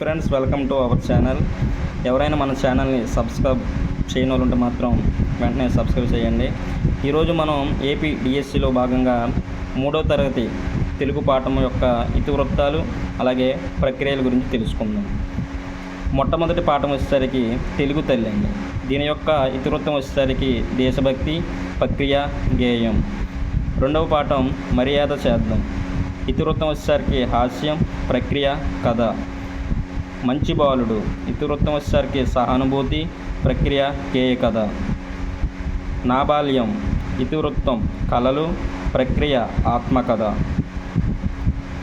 Friends, welcome to our channel. ఎవరైనా మన ఛానల్ని సబ్స్క్రైబ్ చేయని వాళ్ళు ఉంటే మాత్రం వెంటనే సబ్స్క్రైబ్ చేయండి. ఈరోజు మనం ఏపీ డిఎస్సిలో భాగంగా 3వ తరగతి తెలుగు పాఠం యొక్క ఇతివృత్తాలు అలాగే ప్రక్రియల గురించి తెలుసుకుందాం. మొట్టమొదటి పాఠం వచ్చేసరికి తెలుగు తల్లి అండి. దీని యొక్క ఇతివృత్తం వచ్చేసరికి దేశభక్తి, ప్రక్రియ, గేయం. రెండవ పాఠం మర్యాద చేద్దాం. ఇతివృత్తం వచ్చేసరికి హాస్యం, ప్రక్రియ, కథ. మంచి బాలుడు ఇతివృత్తం వచ్చేసరికి సహానుభూతి, ప్రక్రియ, గేయ కథ. నా బాల్యం ఇతివృత్తం కళలు, ప్రక్రియ, ఆత్మకథ.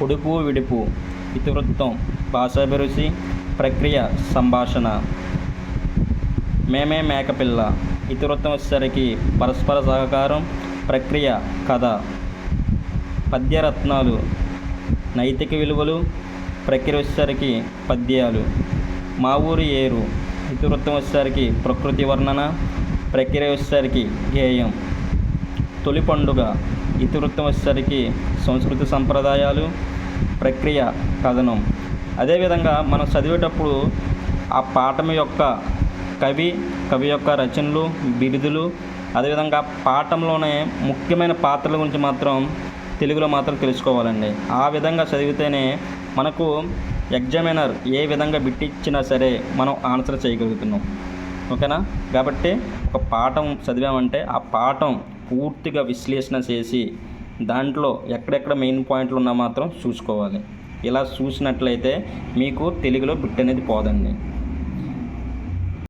ఉడుపు విడుపు ఇతివృత్తం భాషాభిరుచి, ప్రక్రియ, సంభాషణ. మేమే మేకపిల్ల ఇతివృత్తం వచ్చేసరికి పరస్పర సహకారం, ప్రక్రియ, కథ. పద్యరత్నాలు నైతిక విలువలు, ప్రక్రియ వచ్చేసరికి పద్యాలు. మా ఊరి ఏరు ఇతివృత్తం వచ్చేసరికి ప్రకృతి వర్ణన, ప్రక్రియ వచ్చేసరికి గేయం. తొలి పండుగ ఇతివృత్తం వచ్చేసరికి సంస్కృతి సంప్రదాయాలు, ప్రక్రియ, కథనం. అదేవిధంగా మనం చదివేటప్పుడు ఆ పాఠం యొక్క కవి యొక్క రచనలు, బిరుదులు, అదేవిధంగా పాఠంలోనే ముఖ్యమైన పాత్రల గురించి మాత్రం తెలుగులో మాత్రం తెలుసుకోవాలండి. ఆ విధంగా చదివితేనే మనకు ఎగ్జామినర్ ఏ విధంగా బిట్టిచ్చినా సరే మనం ఆన్సర్ చేయగలుగుతున్నాం. ఓకేనా? కాబట్టి ఒక పాఠం చదివామంటే ఆ పాఠం పూర్తిగా విశ్లేషణ చేసి దాంట్లో ఎక్కడెక్కడ మెయిన్ పాయింట్లు ఉన్నా మాత్రం చూసుకోవాలి. ఇలా చూసినట్లయితే మీకు తెలుగులో బిట్ అనేది పోదండి.